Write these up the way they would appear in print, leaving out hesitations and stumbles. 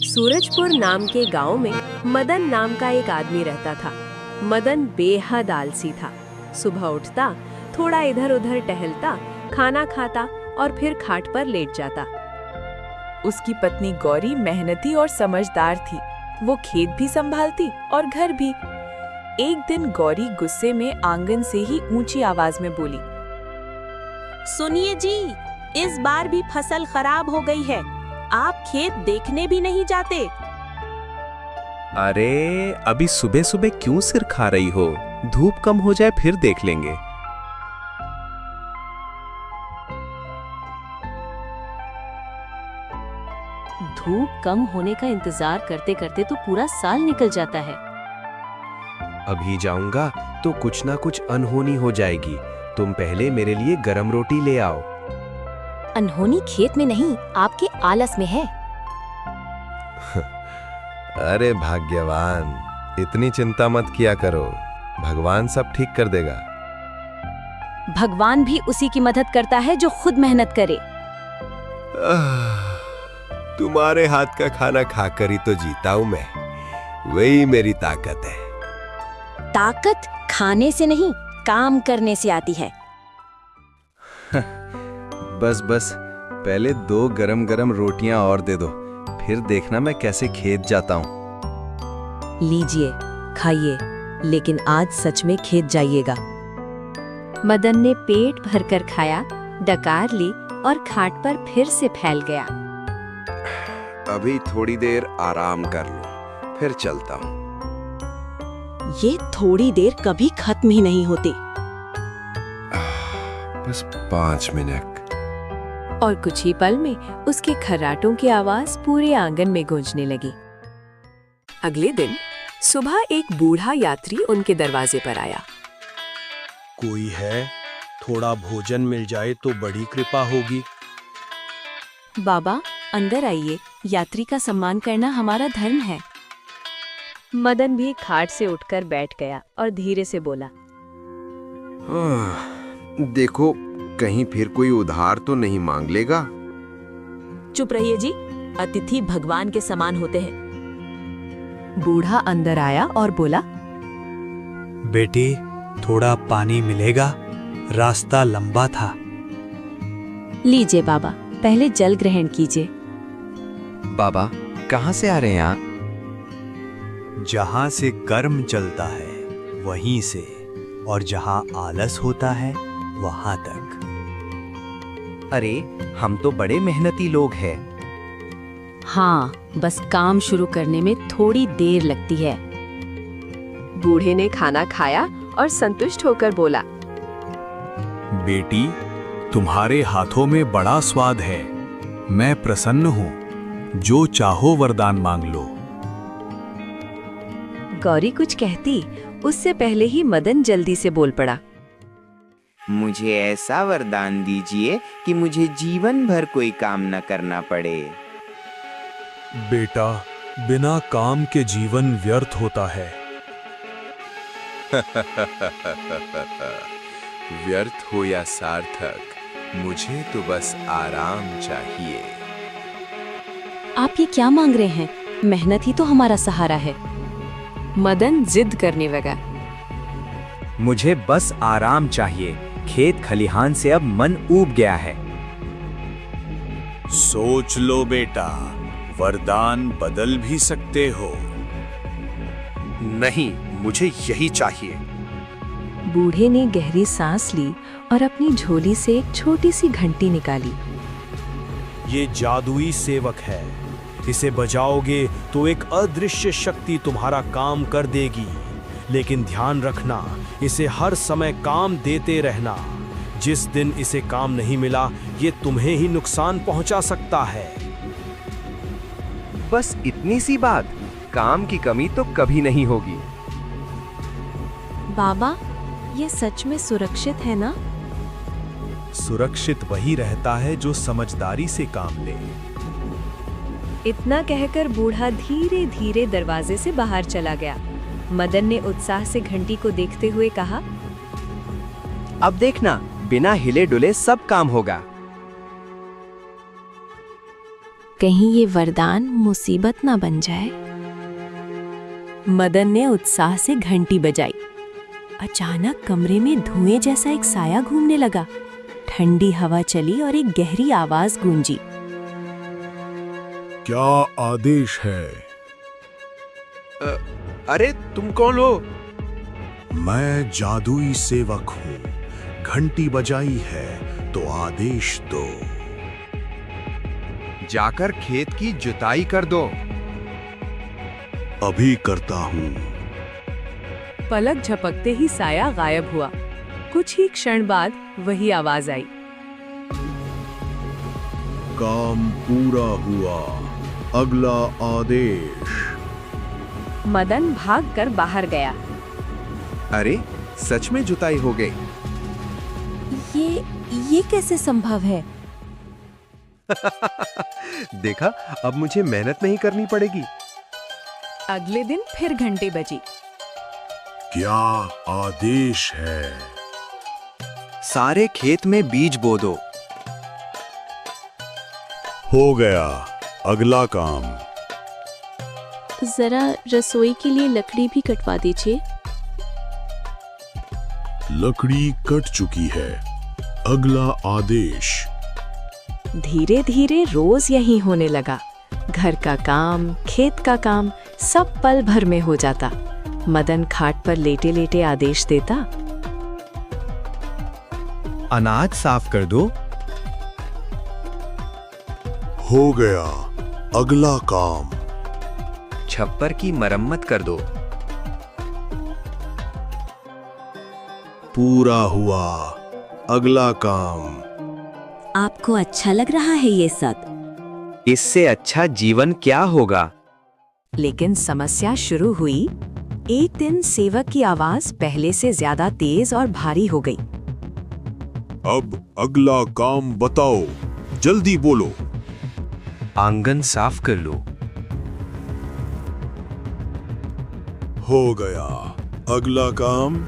सूरजपुर नाम के गांव में मदन नाम का एक आदमी रहता था। मदन बेहद आलसी था। सुबह उठता, थोड़ा इधर उधर टहलता, खाना खाता और फिर खाट पर लेट जाता। उसकी पत्नी गौरी मेहनती और समझदार थी। वो खेत भी संभालती और घर भी। एक दिन गौरी गुस्से में आंगन से ही ऊंची आवाज में बोली, सुनिए जी, इस बार भी फसल खराब हो गई है। आप खेत देखने भी नहीं जाते। अरे अभी सुबह सुबह क्यों सिर खा रही हो? धूप कम हो जाए फिर देख लेंगे। धूप कम होने का इंतजार करते करते तो पूरा साल निकल जाता है। अभी जाऊंगा तो कुछ ना कुछ अनहोनी हो जाएगी। तुम पहले मेरे लिए गरम रोटी ले आओ। अनहोनी खेत में नहीं, आपके आलस में है। अरे भाग्यवान, इतनी चिंता मत किया करो, भगवान सब ठीक कर देगा। भगवान भी उसी की मदद करता है जो खुद मेहनत करे। तुम्हारे हाथ का खाना खाकर ही तो जीता हूं मैं, वही मेरी ताकत है। ताकत खाने से नहीं, काम करने से आती है। बस बस, पहले 2 गरम गरम रोटियां और दे दो, फिर देखना मैं कैसे खेत जाता हूं। लीजिए, खाइए, लेकिन आज सच में खेत जाइएगा। मदन ने पेट भरकर खाया, डकार ली और खाट पर फिर से फैल गया। अभी थोड़ी देर आराम कर लूं, फिर चलता हूं। ये थोड़ी देर कभी खत्म ही नहीं होती। बस 5 मिनट। और कुछ ही पल में उसके खर्राटों की आवाज पूरे आंगन में गूंजने लगी। अगले दिन सुबह एक बूढ़ा यात्री उनके दरवाजे पर आया। कोई है? थोड़ा भोजन मिल जाए तो बड़ी कृपा होगी। बाबा, अंदर आइए, यात्री का सम्मान करना हमारा धर्म है। मदन भी खाट से उठकर बैठ गया और धीरे से बोला, देखो कहीं फिर कोई उधार तो नहीं मांग लेगा। चुप रहिए जी, अतिथि भगवान के समान होते हैं। बूढ़ा अंदर आया और बोला, बेटी, थोड़ा पानी मिलेगा? रास्ता लंबा था। लीजिए बाबा, पहले जल ग्रहण कीजिए। बाबा, कहाँ से आ रहे हैं आप? जहाँ से कर्म चलता है वहीं से, और जहाँ आलस होता है वहाँ तक। अरे, हम तो बड़े मेहनती लोग हैं। हाँ, बस काम शुरू करने में थोड़ी देर लगती है। बूढ़े ने खाना खाया और संतुष्ट होकर बोला, बेटी, तुम्हारे हाथों में बड़ा स्वाद है। मैं प्रसन्न हूँ। जो चाहो वरदान मांग लो। गौरी कुछ कहती, उससे पहले ही मदन जल्दी से बोल पड़ा, मुझे ऐसा वरदान दीजिए कि मुझे जीवन भर कोई काम न करना पड़े। बेटा, बिना काम के जीवन व्यर्थ होता है। व्यर्थ हो या सार्थक, मुझे तो बस आराम चाहिए। आप ये क्या मांग रहे हैं? मेहनत ही तो हमारा सहारा है। मदन जिद करने लगा, मुझे बस आराम चाहिए। खेत खलिहान से अब मन ऊब गया है। सोच लो बेटा, वरदान बदल भी सकते हो। नहीं, मुझे यही चाहिए। बूढ़े ने गहरी सांस ली और अपनी झोली से एक छोटी सी घंटी निकाली। ये जादुई सेवक है। इसे बजाओगे तो एक अदृश्य शक्ति तुम्हारा काम कर देगी। लेकिन ध्यान रखना, इसे हर समय काम देते रहना। जिस दिन इसे काम नहीं मिला, ये तुम्हें ही नुकसान पहुंचा सकता है। बस इतनी सी बात, काम की कमी तो कभी नहीं होगी। बाबा, ये सच में सुरक्षित है ना? सुरक्षित वही रहता है जो समझदारी से काम ले। इतना कहकर बूढ़ा धीरे धीरे दरवाजे से बाहर चला गया। मदन ने उत्साह से घंटी को देखते हुए कहा, अब देखना, बिना हिले डुले सब काम होगा। कहीं ये वरदान मुसीबत ना बन जाए। मदन ने उत्साह से घंटी बजाई। अचानक कमरे में धुएं जैसा एक साया घूमने लगा। ठंडी हवा चली और एक गहरी आवाज गूंजी। क्या आदेश है? अरे तुम कौन हो? मैं जादुई सेवक हूँ। घंटी बजाई है तो आदेश दो। जाकर खेत की जुताई कर दो। अभी करता हूँ। पलक झपकते ही साया गायब हुआ। कुछ ही क्षण बाद वही आवाज आई। काम पूरा हुआ, अगला आदेश। मदन भागकर बाहर गया। अरे सच में जुताई हो गई। ये कैसे संभव है? देखा, अब मुझे मेहनत नहीं करनी पड़ेगी। अगले दिन फिर घंटी बजी। क्या आदेश है? सारे खेत में बीज बो दो। हो गया, अगला काम। जरा रसोई के लिए लकड़ी भी कटवा दीजिए। लकड़ी कट चुकी है, अगला आदेश। धीरे धीरे रोज यही होने लगा। घर का काम, खेत का काम सब पल भर में हो जाता। मदन खाट पर लेटे लेटे आदेश देता। अनाज साफ कर दो। हो गया, अगला काम। छप्पर की मरम्मत कर दो। पूरा हुआ, अगला काम। आपको अच्छा लग रहा है ये सब? इससे अच्छा जीवन क्या होगा? लेकिन समस्या शुरू हुई। एक दिन सेवक की आवाज पहले से ज्यादा तेज और भारी हो गई। अब अगला काम बताओ, जल्दी बोलो। आंगन साफ कर लो। हो गया, अगला काम।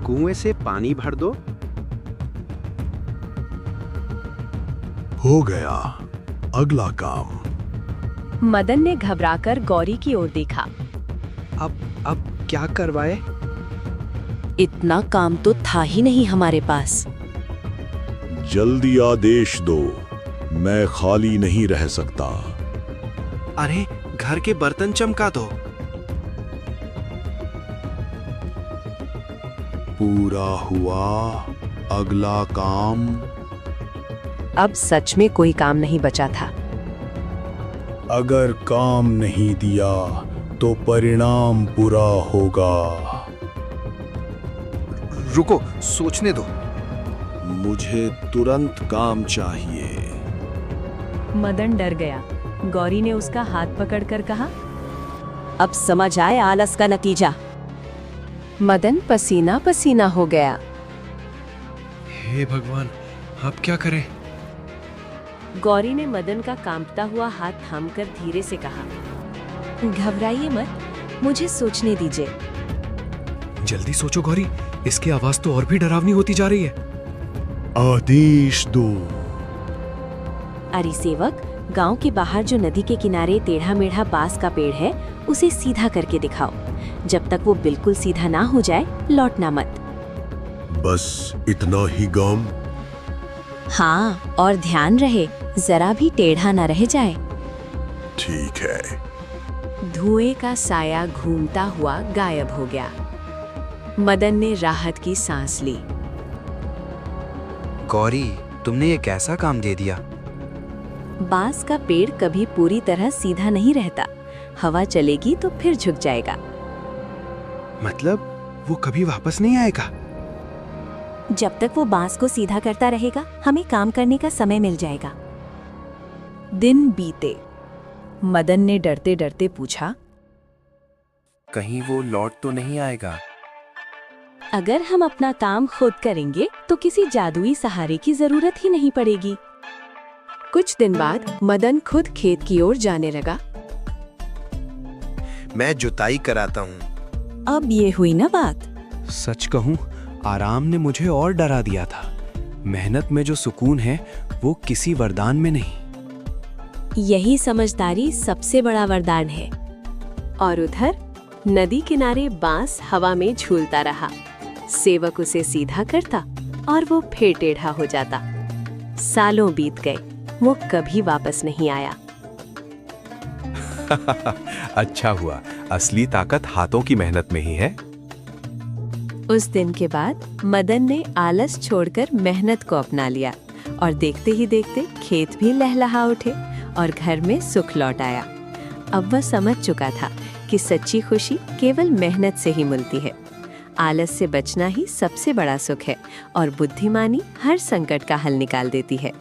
कुएं से पानी भर दो। हो गया, अगला काम। मदन ने घबराकर गौरी की ओर देखा। अब क्या करवाए? इतना काम तो था ही नहीं हमारे पास। जल्दी आदेश दो, मैं खाली नहीं रह सकता। अरे घर के बर्तन चमका दो। पूरा हुआ, अगला काम। अब सच में कोई काम नहीं बचा था। अगर काम नहीं दिया तो परिणाम बुरा होगा। रुको, सोचने दो। मुझे तुरंत काम चाहिए। मदन डर गया। गौरी ने उसका हाथ पकड़कर कहा, अब समझ आए आलस का नतीजा। मदन पसीना पसीना हो गया। हे भगवान, अब क्या करें? गौरी ने मदन का कांपता हुआ हाथ थामकर धीरे से कहा, घबराइए मत, मुझे सोचने दीजिए। जल्दी सोचो गौरी, इसकी आवाज तो और भी डरावनी होती जा रही है। आदेश दो। अरे सेवक, गांव के बाहर जो नदी के किनारे टेढ़ा मेढ़ा बांस का पेड़ है, उसे सीधा करके दिखाओ। जब तक वो बिल्कुल सीधा ना हो जाए, लौटना मत। बस इतना ही काम? हाँ, और ध्यान रहे, जरा भी टेढ़ा ना रह जाए। ठीक है। धुएं का साया घूमता हुआ गायब हो गया। मदन ने राहत की सांस ली। गौरी, तुमने ये कैसा काम दे दिया? बांस का पेड़ कभी पूरी तरह सीधा नहीं रहता। हवा चलेगी तो फिर झुक जाएगा। मतलब वो कभी वापस नहीं आएगा? जब तक वो बांस को सीधा करता रहेगा, हमें काम करने का समय मिल जाएगा। दिन बीते। मदन ने डरते डरते पूछा, कहीं वो लौट तो नहीं आएगा? अगर हम अपना काम खुद करेंगे तो किसी जादुई सहारे की जरूरत ही नहीं पड़ेगी। कुछ दिन बाद मदन खुद खेत की ओर जाने लगा। मैं जुताई कराता हूँ। अब ये हुई ना बात। सच कहूँ, आराम ने मुझे और डरा दिया था। मेहनत में जो सुकून है, वो किसी वरदान में नहीं। यही समझदारी सबसे बड़ा वरदान है। और उधर नदी किनारे बांस हवा में झूलता रहा। सेवक उसे सीधा करता और वो फिर टेढ़ा हो जाता। सालों बीत गए, वो कभी वापस नहीं आया। अच्छा हुआ, असली ताकत हाथों की मेहनत में ही है। उस दिन के बाद मदन ने आलस छोड़कर मेहनत को अपना लिया और देखते ही देखते खेत भी लहलहा उठे और घर में सुख लौट आया। अब वह समझ चुका था कि सच्ची खुशी केवल मेहनत से ही मिलती है। आलस से बचना ही सबसे बड़ा सुख है और बुद्धिमानी हर संकट का हल निकाल देती है।